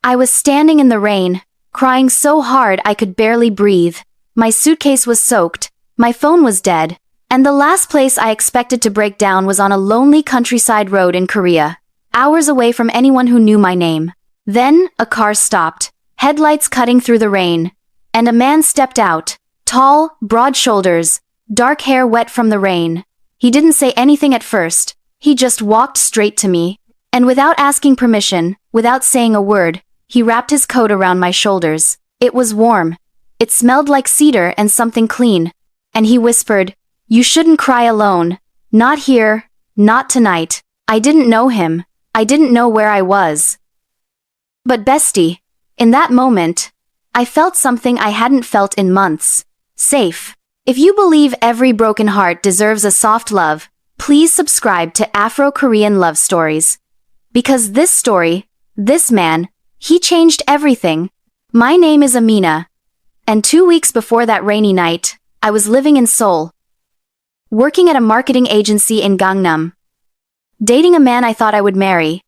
I was standing in the rain, crying so hard I could barely breathe. My suitcase was soaked, my phone was dead, and the last place I expected to break down was on a lonely countryside road in Korea, hours away from anyone who knew my name. Then, a car stopped, headlights cutting through the rain, and a man stepped out, tall, broad shoulders, dark hair wet from the rain. He didn't say anything at first, he just walked straight to me, and without asking permission, without saying a word, he wrapped his coat around my shoulders. It was warm. It smelled like cedar and something clean. And he whispered, "You shouldn't cry alone. Not here, not tonight." I didn't know him. I didn't know where I was. But bestie, in that moment, I felt something I hadn't felt in months. Safe. If you believe every broken heart deserves a soft love, please subscribe to Afro Korean Love Stories. Because this story, this man, he changed everything. My name is Amina. And 2 weeks before that rainy night, I was living in Seoul, working at a marketing agency in Gangnam, dating a man I thought I would marry,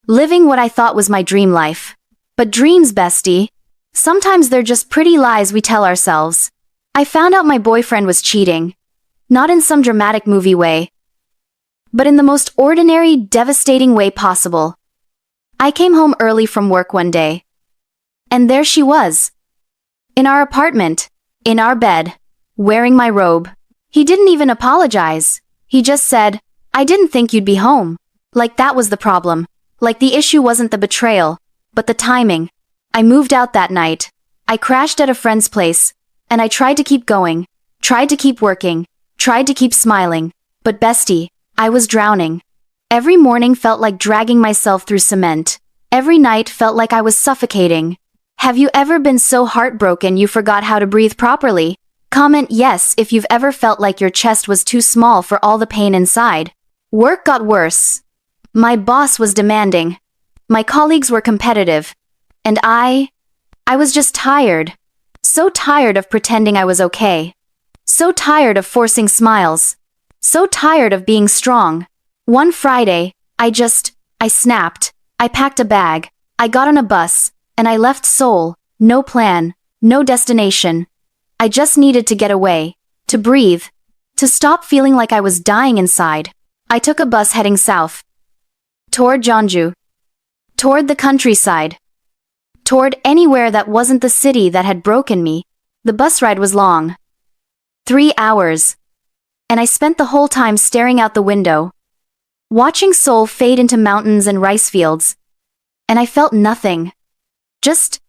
living what I thought was my dream life. But dreams, bestie, sometimes they're just pretty lies we tell ourselves. I found out my boyfriend was cheating. Not in some dramatic movie way, but in the most ordinary, devastating way possible. I came home early from work one day, and there she was, in our apartment, in our bed, wearing my robe. He didn't even apologize. He just said, "I didn't think you'd be home." Like that was the problem. Like the issue wasn't the betrayal, but the timing. I moved out that night. I crashed at a friend's place, and I tried to keep going, tried to keep working, tried to keep smiling. But bestie, I was drowning. Every morning felt like dragging myself through cement. Every night felt like I was suffocating. Have you ever been so heartbroken you forgot how to breathe properly? Comment yes if you've ever felt like your chest was too small for all the pain inside. Work got worse. My boss was demanding. My colleagues were competitive. And I was just tired. So tired of pretending I was okay. So tired of forcing smiles. So tired of being strong. One Friday, I snapped. I packed a bag. I got on a bus, and I left Seoul. No plan, no destination. I just needed to get away, to breathe, to stop feeling like I was dying inside. I took a bus heading south, toward Jeonju, toward the countryside, toward anywhere that wasn't the city that had broken me. The bus ride was long, 3 hours, and I spent the whole time staring out the window, watching Seoul fade into mountains and rice fields. And I felt nothing. Just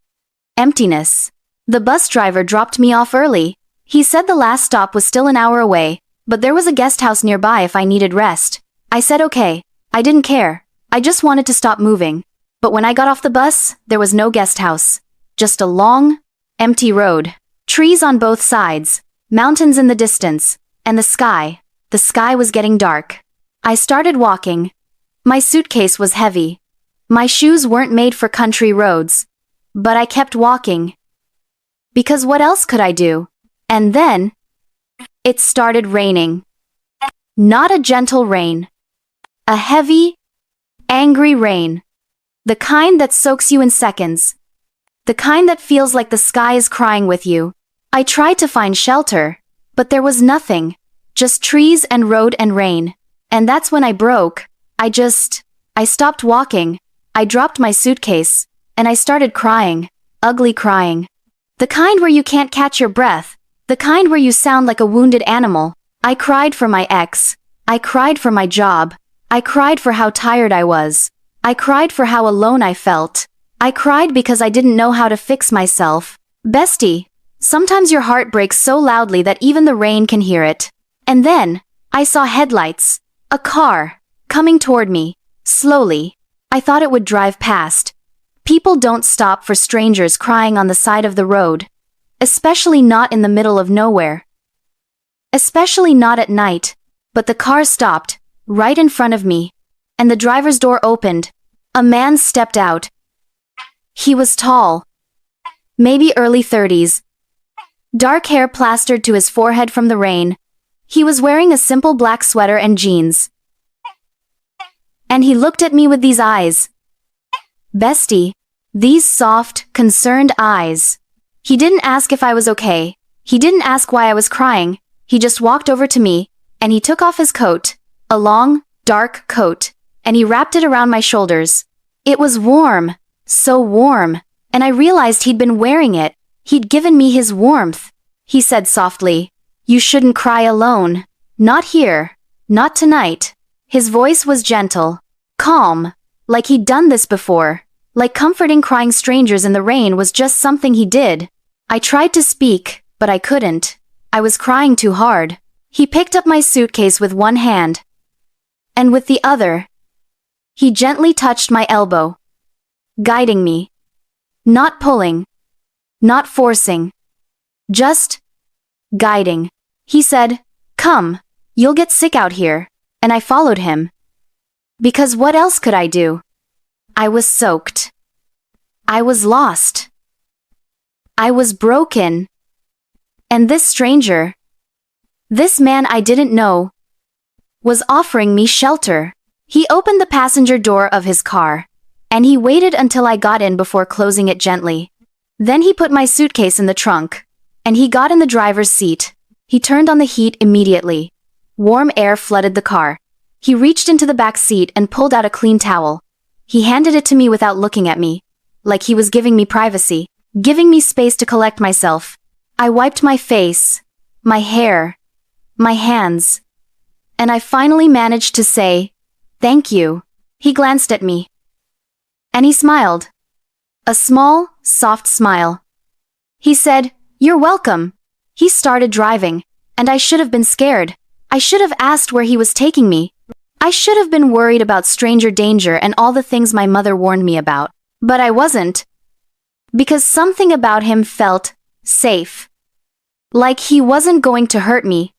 emptiness. The bus driver dropped me off early. He said the last stop was still an hour away, but there was a guest house nearby if I needed rest. I said okay. I didn't care. I just wanted to stop moving. But when I got off the bus, there was no guest house. Just a long, empty road. Trees on both sides, mountains in the distance, and the sky. The sky was getting dark. I started walking. My suitcase was heavy. My shoes weren't made for country roads. But I kept walking. Because what else could I do? And then, it started raining. Not a gentle rain. A heavy, angry rain. The kind that soaks you in seconds. The kind that feels like the sky is crying with you. I tried to find shelter, but there was nothing. Just trees and road and rain. And that's when I broke. I stopped walking. I dropped my suitcase, and I started crying. Ugly crying. The kind where you can't catch your breath. The kind where you sound like a wounded animal. I cried for my ex. I cried for my job. I cried for how tired I was. I cried for how alone I felt. I cried because I didn't know how to fix myself. Bestie, sometimes your heart breaks so loudly that even the rain can hear it. And then, I saw headlights. A car, coming toward me, slowly. I thought it would drive past. People don't stop for strangers crying on the side of the road. Especially not in the middle of nowhere. Especially not at night. But the car stopped, right in front of me. And the driver's door opened. A man stepped out. He was tall. Maybe early 30s. Dark hair plastered to his forehead from the rain. He was wearing a simple black sweater and jeans. And he looked at me with these eyes. Bestie, These soft, concerned eyes. He didn't ask if I was okay. He didn't ask why I was crying. He just walked over to me, and he took off his coat, a long, dark coat, and he wrapped it around my shoulders. It was warm, so warm, and I realized he'd been wearing it. He'd given me his warmth. He said softly, "You shouldn't cry alone. Not here. Not tonight." His voice was gentle, calm, like he'd done this before. Like comforting crying strangers in the rain was just something he did. I tried to speak, but I couldn't. I was crying too hard. He picked up my suitcase with one hand, and with the other, he gently touched my elbow, guiding me. Not pulling, not forcing, just guiding. He said, "Come, you'll get sick out here," and I followed him. Because what else could I do? I was soaked. I was lost. I was broken. And this stranger, this man I didn't know, was offering me shelter. He opened the passenger door of his car, and he waited until I got in before closing it gently. Then he put my suitcase in the trunk, and he got in the driver's seat. He turned on the heat immediately. Warm air flooded the car. He reached into the back seat and pulled out a clean towel. He handed it to me without looking at me, like he was giving me privacy, giving me space to collect myself. I wiped my face, my hair, my hands, and I finally managed to say, "Thank you." He glanced at me, and he smiled. A small, soft smile. He said, "You're welcome." He started driving, and I should have been scared. I should have asked where he was taking me. I should have been worried about stranger danger and all the things my mother warned me about. But I wasn't. Because something about him felt safe. Like he wasn't going to hurt me.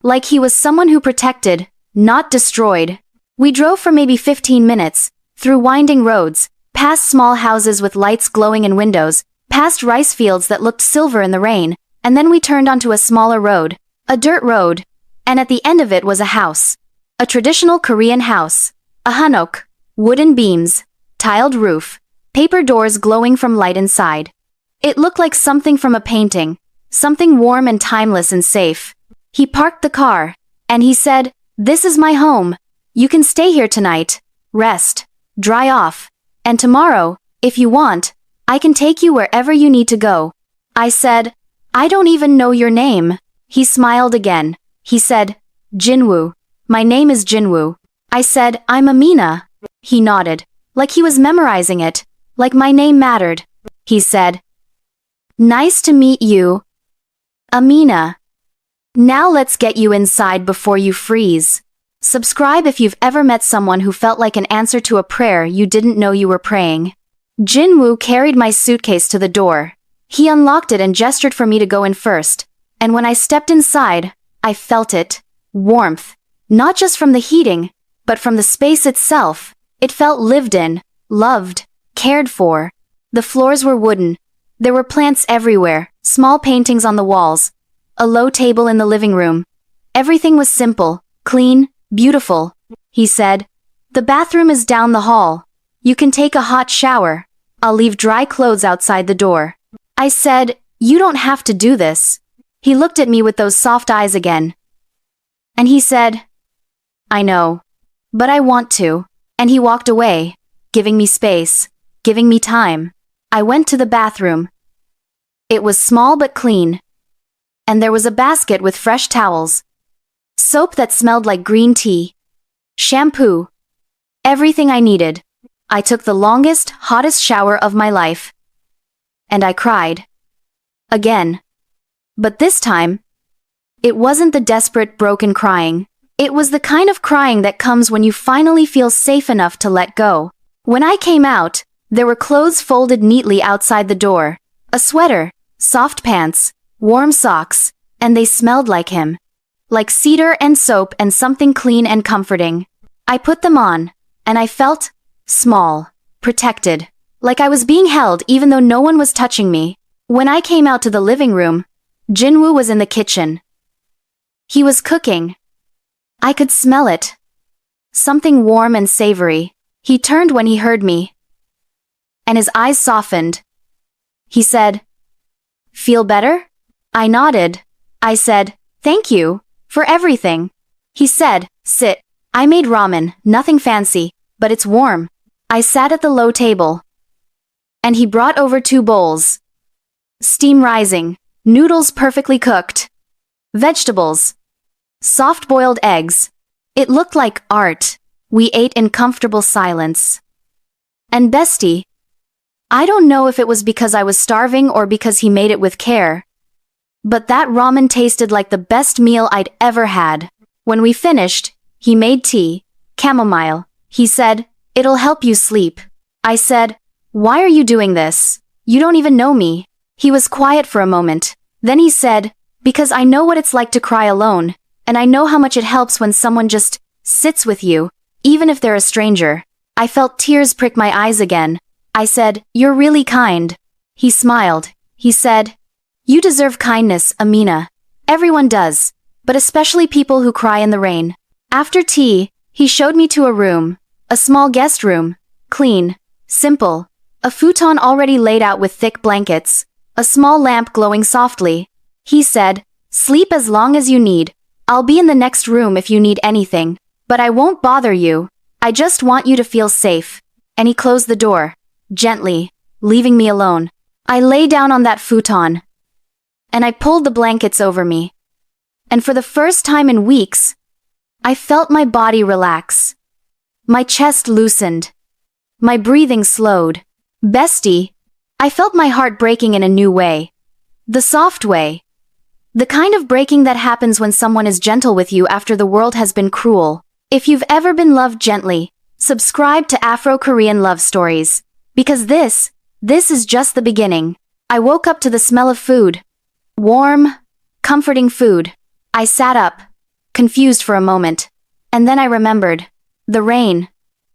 Like he was someone who protected, not destroyed. We drove for maybe 15 minutes, through winding roads, past small houses with lights glowing in windows, past rice fields that looked silver in the rain, and then we turned onto a smaller road, a dirt road, and at the end of it was a house. A traditional Korean house. A hanok, wooden beams, tiled roof, paper doors glowing from light inside. It looked like something from a painting, something warm and timeless and safe. He parked the car, and he said, "This is my home. You can stay here tonight, rest, dry off, and tomorrow, if you want, I can take you wherever you need to go." I said, "I don't even know your name." He smiled again. He said, "Jinwoo. My name is Jinwoo." I said, "I'm Amina." He nodded, like he was memorizing it, like my name mattered. He said, "Nice to meet you, Amina. Now let's get you inside before you freeze." Subscribe if you've ever met someone who felt like an answer to a prayer you didn't know you were praying. Jinwoo carried my suitcase to the door. He unlocked it and gestured for me to go in first, and when I stepped inside, I felt it. Warmth. Not just from the heating, but from the space itself. It felt lived in, loved, cared for. The floors were wooden. There were plants everywhere, small paintings on the walls, a low table in the living room. Everything was simple, clean, beautiful. He said, "The bathroom is down the hall. You can take a hot shower. I'll leave dry clothes outside the door." I said, "You don't have to do this." He looked at me with those soft eyes again. And he said, "I know. But I want to." And he walked away, giving me space, giving me time. I went to the bathroom. It was small but clean. And there was a basket with fresh towels, soap that smelled like green tea, shampoo, everything I needed. I took the longest, hottest shower of my life. And I cried. Again. But this time, it wasn't the desperate, broken crying. It was the kind of crying that comes when you finally feel safe enough to let go. When I came out, there were clothes folded neatly outside the door. A sweater, soft pants, warm socks, and they smelled like him. Like cedar and soap and something clean and comforting. I put them on, and I felt small, protected. Like I was being held even though no one was touching me. When I came out to the living room, Jinwoo was in the kitchen. He was cooking. I could smell it. Something warm and savory. He turned when he heard me. and his eyes softened. He said, "Feel better?" I nodded. I said, "Thank you for everything." He said, "Sit. I made ramen, nothing fancy, but it's warm." I sat at the low table, and he brought over 2 bowls. Steam rising, noodles perfectly cooked, vegetables, soft-boiled eggs. It looked like art. We ate in comfortable silence. And bestie, I don't know if it was because I was starving or because he made it with care, but that ramen tasted like the best meal I'd ever had. When we finished, he made tea, chamomile. He said, "It'll help you sleep." I said, "Why are you doing this? You don't even know me." He was quiet for a moment. Then he said, "Because I know what it's like to cry alone, and I know how much it helps when someone just sits with you, even if they're a stranger." I felt tears prick my eyes again. I said, "You're really kind." He smiled. He said, "You deserve kindness, Amina. Everyone does, but especially people who cry in the rain." After tea, he showed me to a room, a small guest room, clean, simple, a futon already laid out with thick blankets, a small lamp glowing softly. He said, "Sleep as long as you need. I'll be in the next room if you need anything, but I won't bother you. I just want you to feel safe." And he closed the door, gently, leaving me alone. I lay down on that futon, and I pulled the blankets over me. And for the first time in weeks, I felt my body relax. My chest loosened. My breathing slowed. Bestie, I felt my heart breaking in a new way. The soft way. The kind of breaking that happens when someone is gentle with you after the world has been cruel. If you've ever been loved gently, subscribe to Afro Korean Love Stories. Because this is just the beginning. I woke up to the smell of food. Warm, comforting food. I sat up, confused for a moment. And then I remembered. The rain.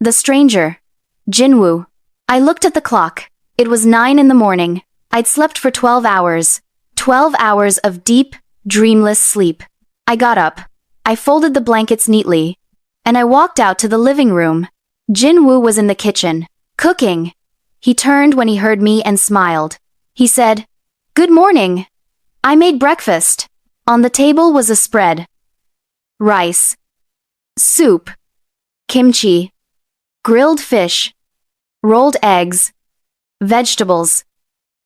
The stranger. Jinwoo. I looked at the clock. It was 9 in the morning. I'd slept for 12 hours. 12 hours of deep, dreamless sleep. I got up. I folded the blankets neatly, and I walked out to the living room. Jinwoo was in the kitchen, cooking. He turned when he heard me and smiled. He said, "Good morning. I made breakfast." On the table was a spread. Rice, soup, kimchi, grilled fish, rolled eggs, vegetables.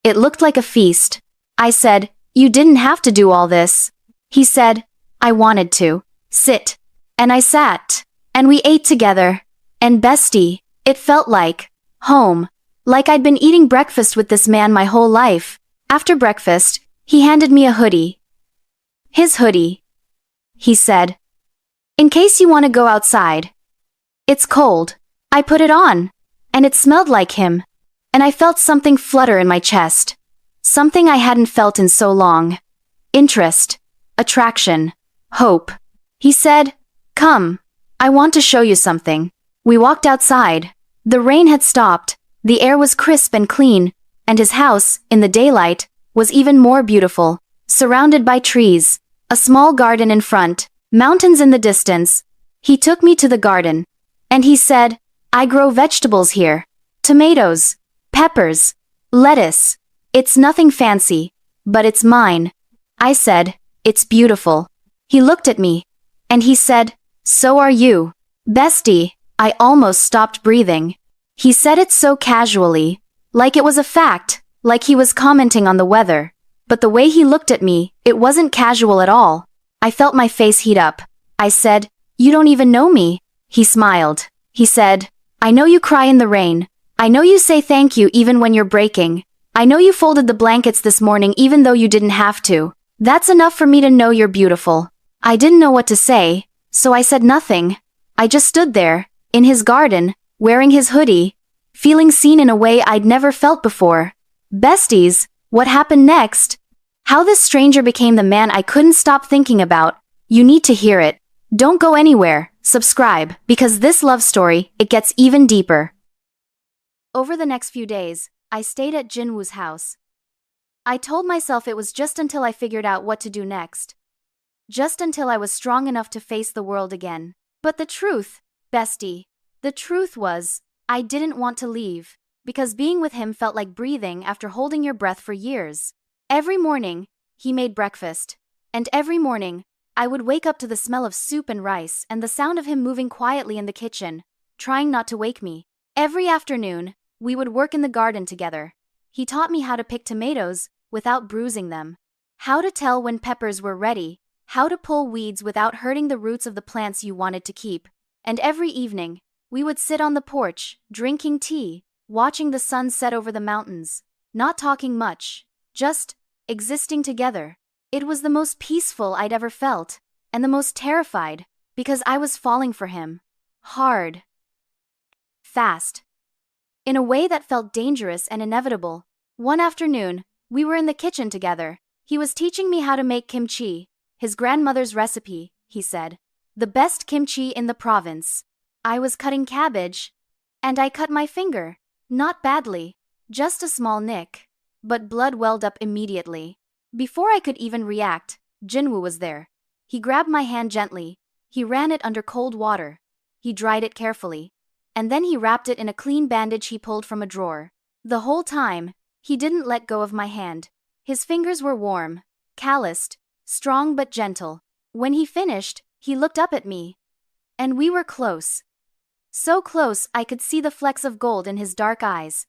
It looked like a feast. I said, "You didn't have to do all this." He said, "I wanted to. Sit." And I sat. And we ate together. And bestie, it felt like home. Like I'd been eating breakfast with this man my whole life. After breakfast, he handed me a hoodie. His hoodie. He said, "In case you want to go outside. It's cold." I put it on. And it smelled like him. And I felt something flutter in my chest. Something I hadn't felt in so long. Interest. Attraction. Hope. He said, "Come. I want to show you something." We walked outside. The rain had stopped. The air was crisp and clean, and his house, in the daylight, was even more beautiful, surrounded by trees, a small garden in front, mountains in the distance. He took me to the garden, and he said, "I grow vegetables here. Tomatoes, peppers, lettuce. It's nothing fancy, but it's mine." I said, "It's beautiful." He looked at me, and he said, "So are you." Bestie, I almost stopped breathing. He said it so casually, like it was a fact, like he was commenting on the weather. But the way he looked at me, it wasn't casual at all. I felt my face heat up. I said, "You don't even know me." He smiled. He said, "I know you cry in the rain. I know you say thank you even when you're breaking. I know you folded the blankets this morning even though you didn't have to. That's enough for me to know you're beautiful." I didn't know what to say, so I said nothing. I just stood there, in his garden, wearing his hoodie, feeling seen in a way I'd never felt before. Besties, what happened next? How this stranger became the man I couldn't stop thinking about. You need to hear it. Don't go anywhere. Subscribe, because this love story, it gets even deeper. Over the next few days, I stayed at Jinwoo's house. I told myself it was just until I figured out what to do next. Just until I was strong enough to face the world again. But the truth, bestie, the truth was, I didn't want to leave. because being with him felt like breathing after holding your breath for years. Every morning, he made breakfast. And every morning, I would wake up to the smell of soup and rice and the sound of him moving quietly in the kitchen, trying not to wake me. Every afternoon, we would work in the garden together. He taught me how to pick tomatoes without bruising them, how to tell when peppers were ready, how to pull weeds without hurting the roots of the plants you wanted to keep. And every evening, we would sit on the porch, drinking tea, watching the sun set over the mountains, not talking much, just existing together. It was the most peaceful I'd ever felt, and the most terrified, because I was falling for him. Hard. Fast. In a way that felt dangerous and inevitable. One afternoon, we were in the kitchen together. He was teaching me how to make kimchi, his grandmother's recipe, he said. The best kimchi in the province. I was cutting cabbage, and I cut my finger. Not badly, just a small nick, but blood welled up immediately. Before I could even react, Jinwoo was there. He grabbed my hand gently. He ran it under cold water. He dried it carefully. And then he wrapped it in a clean bandage he pulled from a drawer. The whole time, he didn't let go of my hand. His fingers were warm, calloused, strong but gentle. When he finished, he looked up at me. And we were close. So close I could see the flecks of gold in his dark eyes.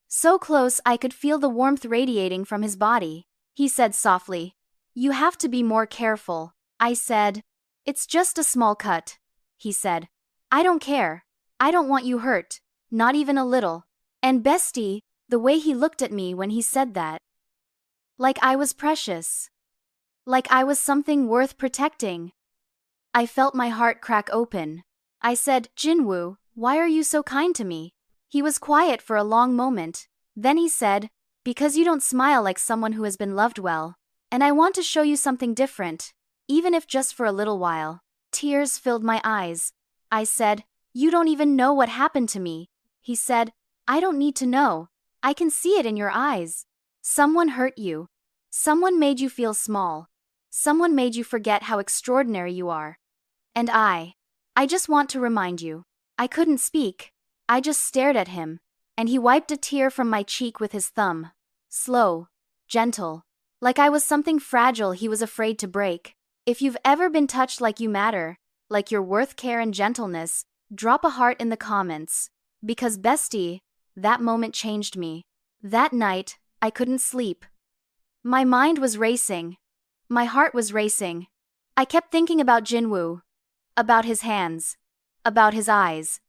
So close I could feel the warmth radiating from his body. He said softly, "You have to be more careful." I said, "It's just a small cut." He said, "I don't care. I don't want you hurt, not even a little." And bestie, the way he looked at me when he said that. Like I was precious. Like I was something worth protecting. I felt my heart crack open. I said, "Jinwoo, why are you so kind to me?" He was quiet for a long moment. Then he said, "Because you don't smile like someone who has been loved well. And I want to show you something different, even if just for a little while." Tears filled my eyes. I said, "You don't even know what happened to me." He said, "I don't need to know. I can see it in your eyes. Someone hurt you. Someone made you feel small. Someone made you forget how extraordinary you are. And I just want to remind you." I couldn't speak. I just stared at him, and he wiped a tear from my cheek with his thumb. Slow, gentle, like I was something fragile he was afraid to break. If you've ever been touched like you matter, like you're worth care and gentleness, drop a heart in the comments. Because bestie, that moment changed me. That night, I couldn't sleep. My mind was racing. My heart was racing. I kept thinking about Jinwoo. About his hands. About his eyes.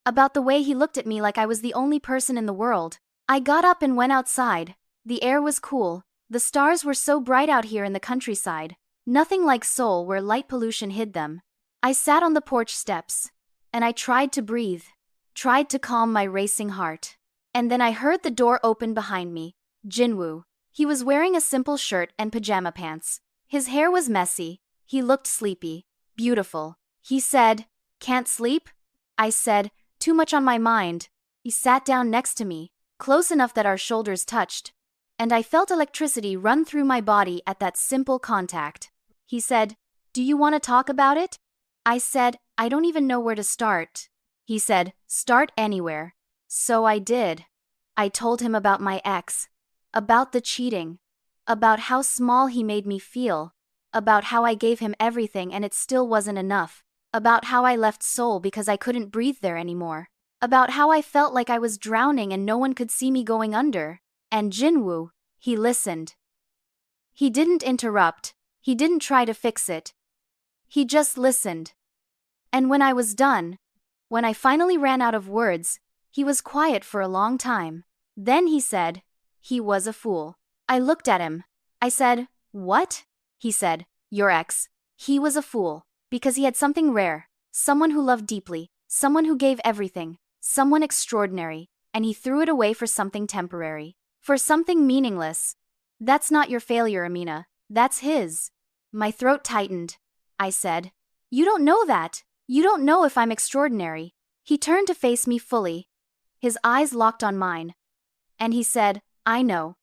About the way he looked at me like I was the only person in the world. I got up and went outside. The air was cool. The stars were so bright out here in the countryside. Nothing like Seoul where light pollution hid them. I sat on the porch steps. And I tried to breathe. Tried to calm my racing heart. And then I heard the door open behind me. Jinwoo. He was wearing a simple shirt and pajama pants. His hair was messy. He looked sleepy. Beautiful. He said, "Can't sleep?" I said, "Too much on my mind." He sat down next to me, close enough that our shoulders touched. And I felt electricity run through my body at that simple contact. He said, "Do you want to talk about it?" I said, "I don't even know where to start." He said, "Start anywhere." So I did. I told him about my ex. About the cheating. About how small he made me feel. About how I gave him everything and it still wasn't enough. About how I left Seoul because I couldn't breathe there anymore. About how I felt like I was drowning and no one could see me going under. And Jinwoo, he listened. He didn't interrupt. He didn't try to fix it. He just listened. And when I was done, when I finally ran out of words, he was quiet for a long time. Then he said, "He was a fool." I looked at him. I said, "What?" He said, "Your ex. He was a fool. Because he had something rare. Someone who loved deeply. Someone who gave everything. Someone extraordinary. And he threw it away for something temporary. For something meaningless. That's not your failure, Amina. That's his." My throat tightened. I said, "You don't know that. You don't know if I'm extraordinary." He turned to face me fully. His eyes locked on mine. And he said, "I know.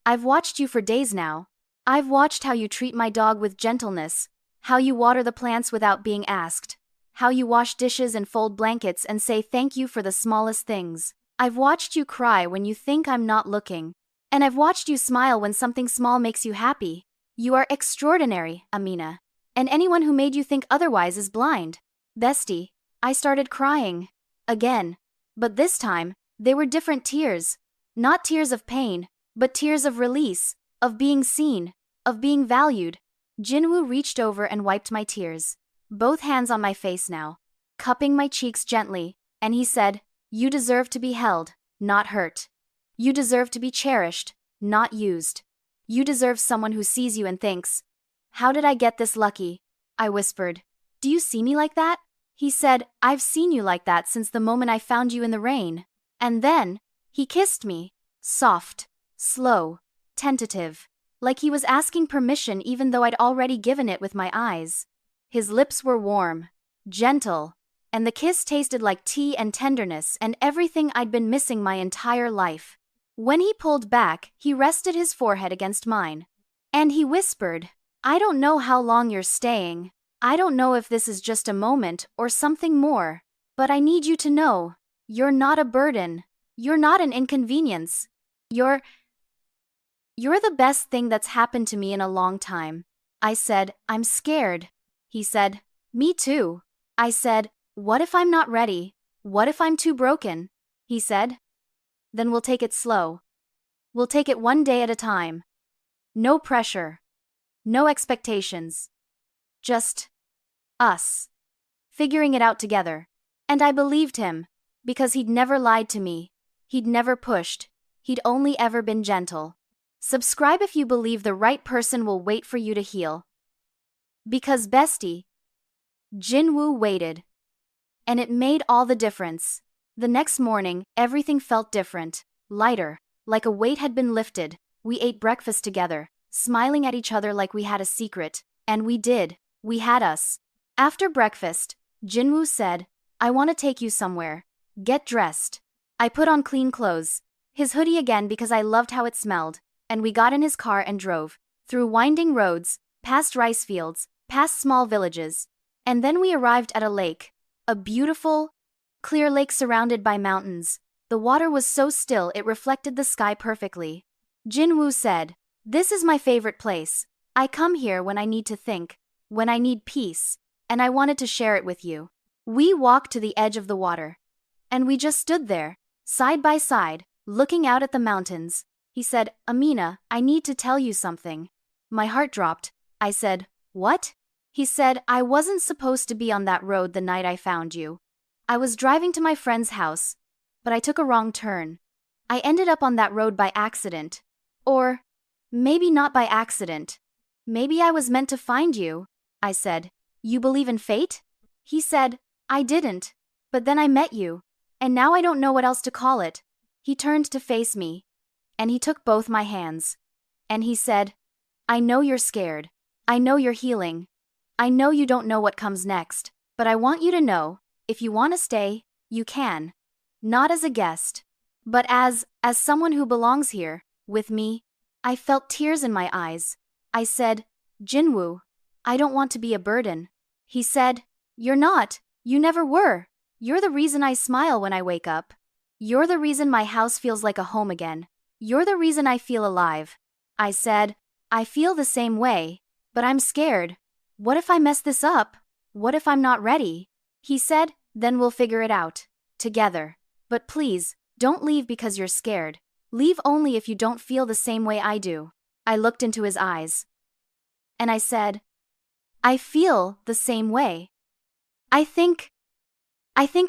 I've watched you for days now. I've watched how you treat my dog with gentleness, how you water the plants without being asked, how you wash dishes and fold blankets and say thank you for the smallest things. I've watched you cry when you think I'm not looking. And I've watched you smile when something small makes you happy. You are extraordinary, Amina. And anyone who made you think otherwise is blind. Bestie, I started crying. Again. But this time, they were different tears. Not tears of pain, but tears of release, of being seen, of being valued. Jinwoo reached over and wiped my tears. Both hands on my face now, cupping my cheeks gently, and he said, "You deserve to be held, not hurt. You deserve to be cherished, not used. You deserve someone who sees you and thinks, 'How did I get this lucky?'" I whispered, "Do you see me like that?" He said, "I've seen you like that since the moment I found you in the rain." And then, he kissed me, soft, slow, tentative, like he was asking permission even though I'd already given it with my eyes. His lips were warm, gentle, and the kiss tasted like tea and tenderness and everything I'd been missing my entire life. When he pulled back, he rested his forehead against mine. And he whispered, "I don't know how long you're staying. I don't know if this is just a moment or something more. But I need you to know, you're not a burden. You're not an inconvenience. You're the best thing that's happened to me in a long time." I said, "I'm scared." He said, "Me too." I said, "What if I'm not ready? What if I'm too broken?" He said, "Then we'll take it slow. We'll take it one day at a time. No pressure. No expectations. Just us. Figuring it out together." And I believed him, because he'd never lied to me. He'd never pushed. He'd only ever been gentle. Subscribe if you believe the right person will wait for you to heal. Because bestie, Jinwoo waited. And it made all the difference. The next morning, everything felt different, lighter, like a weight had been lifted. We ate breakfast together, smiling at each other like we had a secret. And we did. We had us. After breakfast, Jinwoo said, "I want to take you somewhere. Get dressed." I put on clean clothes, his hoodie again because I loved how it smelled, and we got in his car and drove, through winding roads, past rice fields, past small villages. And then we arrived at a lake, a beautiful, clear lake surrounded by mountains. The water was so still it reflected the sky perfectly. Jinwoo said, "This is my favorite place. I come here when I need to think, when I need peace, and I wanted to share it with you." We walked to the edge of the water, and we just stood there, side by side, looking out at the mountains. He said, "Amina, I need to tell you something." My heart dropped. I said, "What?" He said, "I wasn't supposed to be on that road the night I found you. I was driving to my friend's house, but I took a wrong turn. I ended up on that road by accident. Or maybe not by accident. Maybe I was meant to find you." I said, "You believe in fate?" He said, "I didn't. But then I met you. And now I don't know what else to call it." He turned to face me, and he took both my hands. And he said, "I know you're scared. I know you're healing. I know you don't know what comes next. But I want you to know, if you want to stay, you can. Not as a guest, but as someone who belongs here, with me." I felt tears in my eyes. I said, "Jinwoo, I don't want to be a burden." He said, "You're not. You never were. You're the reason I smile when I wake up. You're the reason my house feels like a home again. You're the reason I feel alive." I said, "I feel the same way, but I'm scared. What if I mess this up? What if I'm not ready?" He said, "Then we'll figure it out. Together. But please, don't leave because you're scared. Leave only if you don't feel the same way I do." I looked into his eyes. And I said, "I feel the same way. I think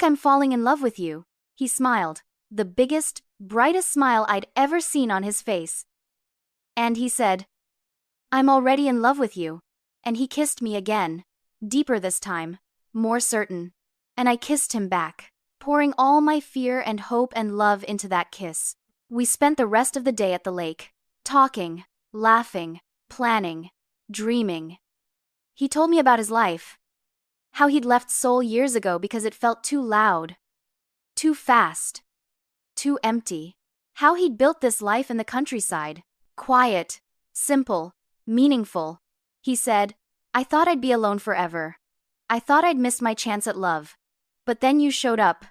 I'm falling in love with you." He smiled, the biggest, brightest smile I'd ever seen on his face. And he said, "I'm already in love with you." And he kissed me again, deeper this time, more certain. And I kissed him back, pouring all my fear and hope and love into that kiss. We spent the rest of the day at the lake, talking, laughing, planning, dreaming. He told me about his life. How he'd left Seoul years ago because it felt too loud, too fast, too empty. How he'd built this life in the countryside, quiet, simple, meaningful. He said, "I thought I'd be alone forever. I thought I'd missed my chance at love. But then you showed up,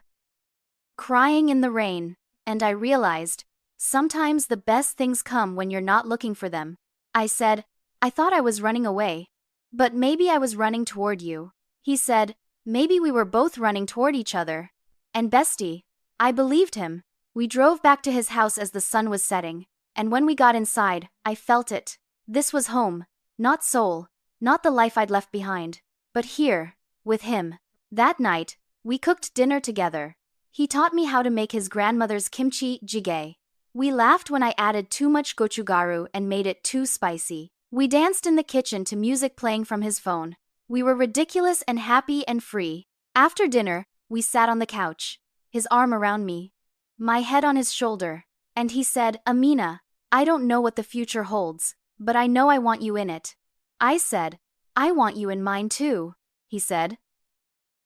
crying in the rain, and I realized, sometimes the best things come when you're not looking for them. I said, I thought I was running away. But maybe I was running toward you. He said, maybe we were both running toward each other. And bestie, I believed him. We drove back to his house as the sun was setting, and when we got inside, I felt it. This was home, not Seoul, not the life I'd left behind, but here, with him. That night, we cooked dinner together. He taught me how to make his grandmother's kimchi jjigae. We laughed when I added too much gochugaru and made it too spicy. We danced in the kitchen to music playing from his phone. We were ridiculous and happy and free. After dinner, we sat on the couch, his arm around me, my head on his shoulder, and he said, Amina, I don't know what the future holds, but I know I want you in it. I said, I want you in mine too, he said.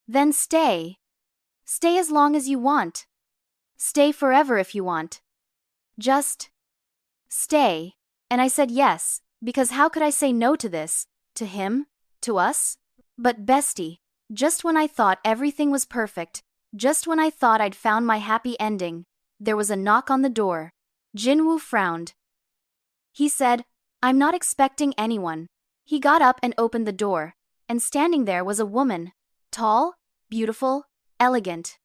Then stay. Stay as long as you want. Stay forever if you want. Just stay. And I said yes, because how could I say no to this? To him? To us? But bestie, just when I thought everything was perfect, just when I thought I'd found my happy ending, there was a knock on the door. Jinwoo frowned. He said, I'm not expecting anyone. He got up and opened the door, and standing there was a woman. Tall, beautiful, elegant.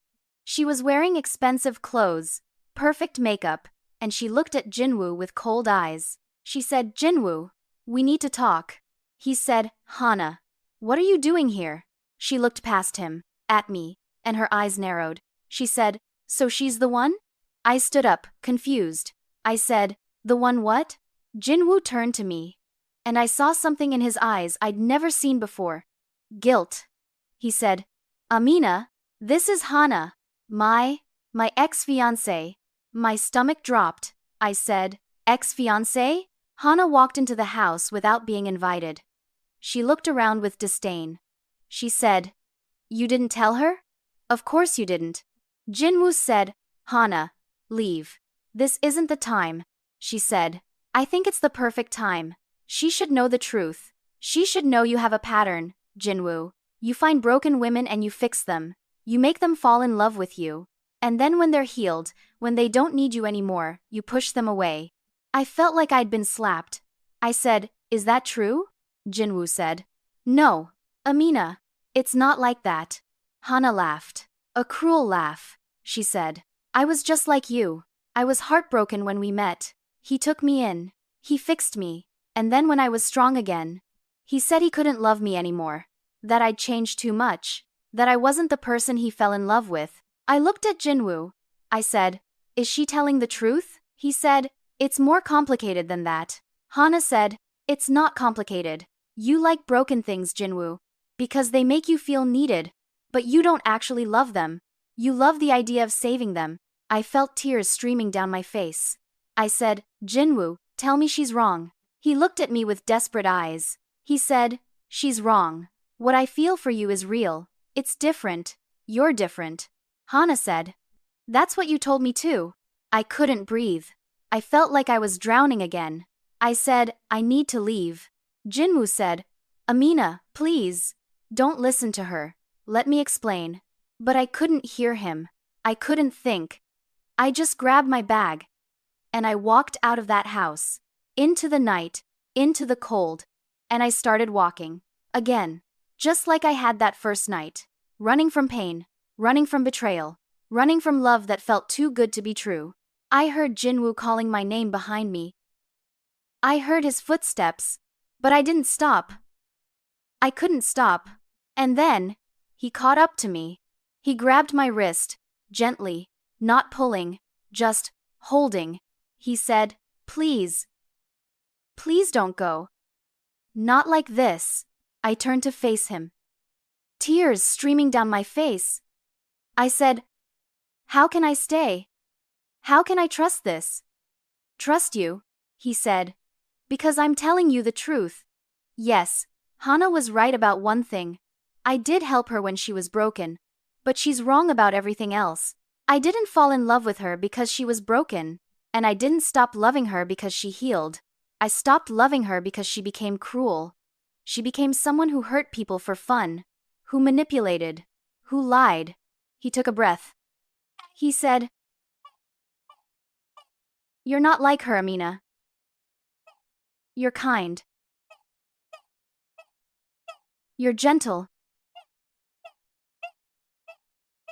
She was wearing expensive clothes, perfect makeup, and she looked at Jinwoo with cold eyes. She said, Jinwoo, we need to talk. He said, Hana, what are you doing here? She looked past him, at me, and her eyes narrowed. She said, so she's the one? I stood up, confused. I said, the one what? Jinwoo turned to me, and I saw something in his eyes I'd never seen before. Guilt. He said, Amina, this is Hana, my ex-fiancé. My stomach dropped. I said, ex-fiancé? Hana walked into the house without being invited. She looked around with disdain. She said, you didn't tell her? Of course you didn't. Jinwoo said, Hana, leave. This isn't the time. She said, I think it's the perfect time. She should know the truth. She should know you have a pattern, Jinwoo. You find broken women and you fix them. You make them fall in love with you. And then when they're healed, when they don't need you anymore, you push them away. I felt like I'd been slapped. I said, is that true? Jinwoo said, no, Amina, it's not like that. Hana laughed. A cruel laugh. She said, I was just like you. I was heartbroken when we met. He took me in. He fixed me. And then when I was strong again, he said he couldn't love me anymore. That I'd changed too much. That I wasn't the person he fell in love with. I looked at Jinwoo. I said, is she telling the truth? He said, it's more complicated than that. Hana said, it's not complicated. You like broken things, Jinwoo, because they make you feel needed. But you don't actually love them. You love the idea of saving them. I felt tears streaming down my face. I said, Jinwoo, tell me she's wrong. He looked at me with desperate eyes. He said, she's wrong. What I feel for you is real. It's different. You're different. Hana said, that's what you told me too. I couldn't breathe. I felt like I was drowning again. I said, I need to leave. Jinwoo said, Amina, please. Don't listen to her. Let me explain. But I couldn't hear him. I couldn't think. I just grabbed my bag. And I walked out of that house. Into the night. Into the cold. And I started walking. Again. Just like I had that first night. Running from pain. Running from betrayal. Running from love that felt too good to be true. I heard Jinwoo calling my name behind me. I heard his footsteps. But I didn't stop. I couldn't stop. And then, he caught up to me. He grabbed my wrist, gently, not pulling, just holding. He said, please. Please don't go. Not like this. I turned to face him. Tears streaming down my face. I said, how can I stay? How can I trust this? Trust you, he said. Because I'm telling you the truth. Yes, Hana was right about one thing. I did help her when she was broken. But she's wrong about everything else. I didn't fall in love with her because she was broken. And I didn't stop loving her because she healed. I stopped loving her because she became cruel. She became someone who hurt people for fun. Who manipulated. Who lied. He took a breath. He said, You're not like her, Amina. You're kind. You're gentle.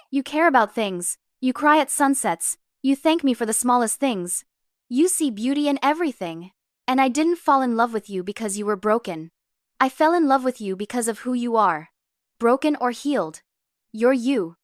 You care about things. You cry at sunsets. You thank me for the smallest things. You see beauty in everything. And I didn't fall in love with you because you were broken. I fell in love with you because of who you are. Broken or healed. You're you.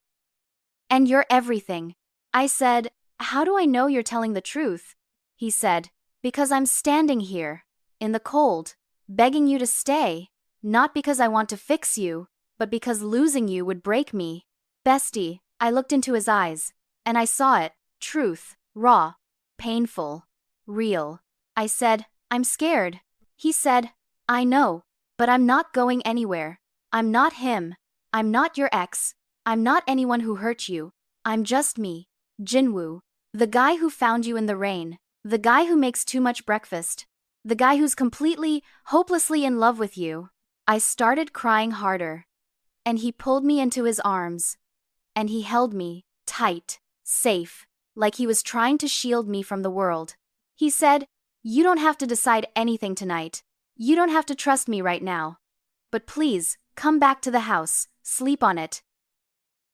And you're everything. I said, how do I know you're telling the truth? He said, because I'm standing here, in the cold, begging you to stay. Not because I want to fix you, but because losing you would break me. Bestie, I looked into his eyes, and I saw it, truth, raw, painful, real. I said, I'm scared. He said, I know, but I'm not going anywhere. I'm not him. I'm not your ex. I'm not anyone who hurt you. I'm just me, Jinwoo, the guy who found you in the rain, the guy who makes too much breakfast, the guy who's completely, hopelessly in love with you. I started crying harder. And he pulled me into his arms. And he held me, tight, safe, like he was trying to shield me from the world. He said, you don't have to decide anything tonight. You don't have to trust me right now. But please, come back to the house, sleep on it.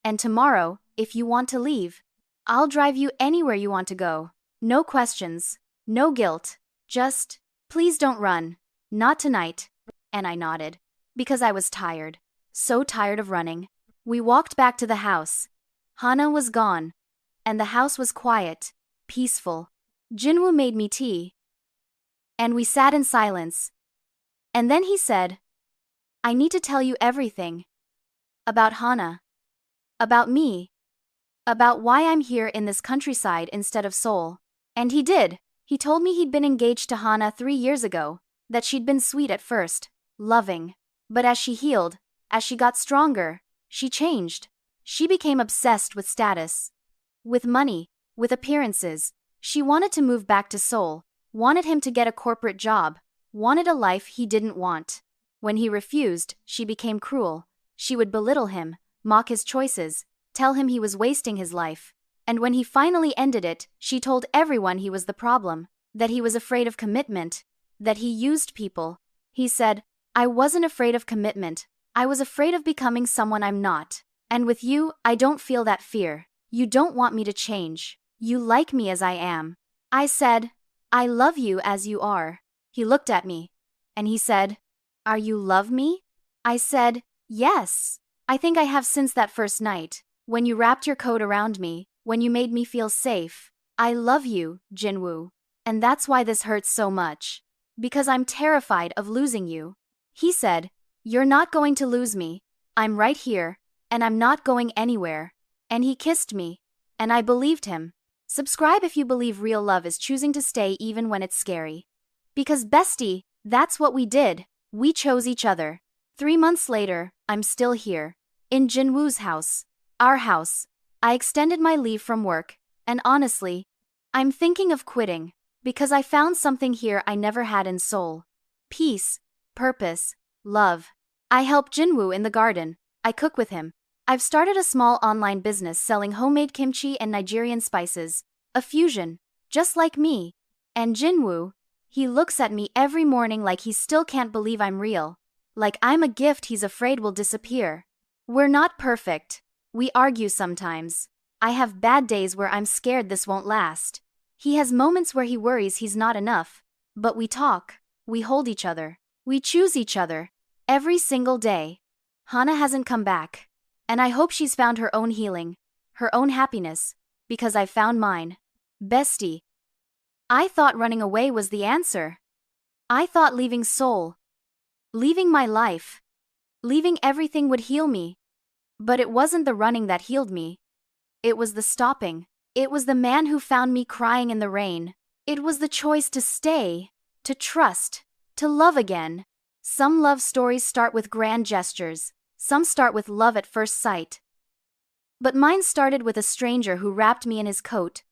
And tomorrow, if you want to leave, I'll drive you anywhere you want to go. No questions, no guilt, just, please don't run. Not tonight. And I nodded. Because I was tired. So tired of running. We walked back to the house. Hana was gone. And the house was quiet, peaceful. Jinwoo made me tea. And we sat in silence. And then he said, I need to tell you everything. About Hana. About me. About why I'm here in this countryside instead of Seoul. And he did. He told me he'd been engaged to Hana 3 years ago. That she'd been sweet at first. Loving. But as she healed, as she got stronger, she changed. She became obsessed with status. With money. With appearances. She wanted to move back to Seoul. Wanted him to get a corporate job. Wanted a life he didn't want. When he refused, she became cruel. She would belittle him, mock his choices, tell him he was wasting his life. And when he finally ended it, she told everyone he was the problem. That he was afraid of commitment. That he used people. He said, I wasn't afraid of commitment. I was afraid of becoming someone I'm not. And with you, I don't feel that fear. You don't want me to change. You like me as I am. I said, I love you as you are. He looked at me. And he said, Are you love me? I said, yes. I think I have since that first night. When you wrapped your coat around me. When you made me feel safe. I love you, Jinwoo. And that's why this hurts so much. Because I'm terrified of losing you. He said, You're not going to lose me. I'm right here. And I'm not going anywhere. And he kissed me. And I believed him. Subscribe if you believe real love is choosing to stay even when it's scary. Because bestie, that's what we did. We chose each other. 3 months later, I'm still here. In Jinwoo's house. Our house. I extended my leave from work. And honestly, I'm thinking of quitting. Because I found something here I never had in Seoul. Peace. Purpose. Love. I help Jinwoo in the garden. I cook with him. I've started a small online business selling homemade kimchi and Nigerian spices. A fusion. Just like me. And Jinwoo, he looks at me every morning like he still can't believe I'm real. Like I'm a gift he's afraid will disappear. We're not perfect. We argue sometimes. I have bad days where I'm scared this won't last. He has moments where he worries he's not enough. But we talk. We hold each other. We choose each other. Every single day. Hana hasn't come back. And I hope she's found her own healing. Her own happiness. Because I've found mine. Bestie. I thought running away was the answer. I thought leaving Seoul. Leaving my life. Leaving everything would heal me. But it wasn't the running that healed me. It was the stopping. It was the man who found me crying in the rain. It was the choice to stay. To trust. To love again. Some love stories start with grand gestures. Some start with love at first sight. But mine started with a stranger who wrapped me in his coat.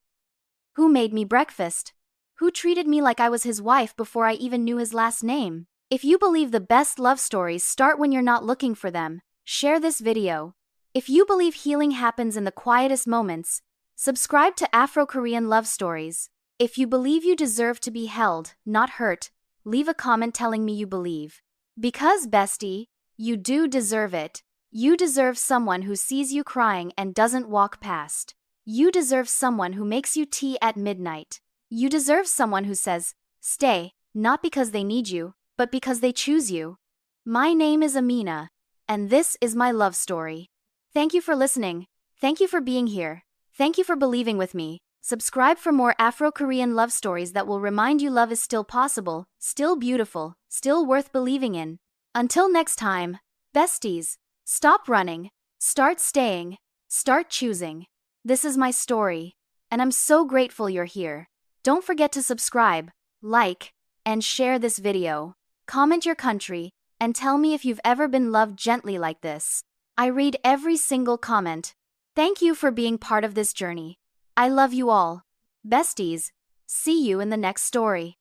Who made me breakfast. Who treated me like I was his wife before I even knew his last name. If you believe the best love stories start when you're not looking for them, share this video. If you believe healing happens in the quietest moments, subscribe to Afro Korean Love Stories. If you believe you deserve to be held, not hurt, leave a comment telling me you believe. Because, bestie, you do deserve it. You deserve someone who sees you crying and doesn't walk past. You deserve someone who makes you tea at midnight. You deserve someone who says, stay, not because they need you, but because they choose you. My name is Amina, and this is my love story. Thank you for listening. Thank you for being here. Thank you for believing with me. Subscribe for more Afro Korean love stories that will remind you love is still possible, still beautiful, still worth believing in. Until next time, besties, stop running, start staying, start choosing. This is my story, and I'm so grateful you're here. Don't forget to subscribe, like, and share this video. Comment your country, and tell me if you've ever been loved gently like this. I read every single comment. Thank you for being part of this journey. I love you all. Besties, see you in the next story.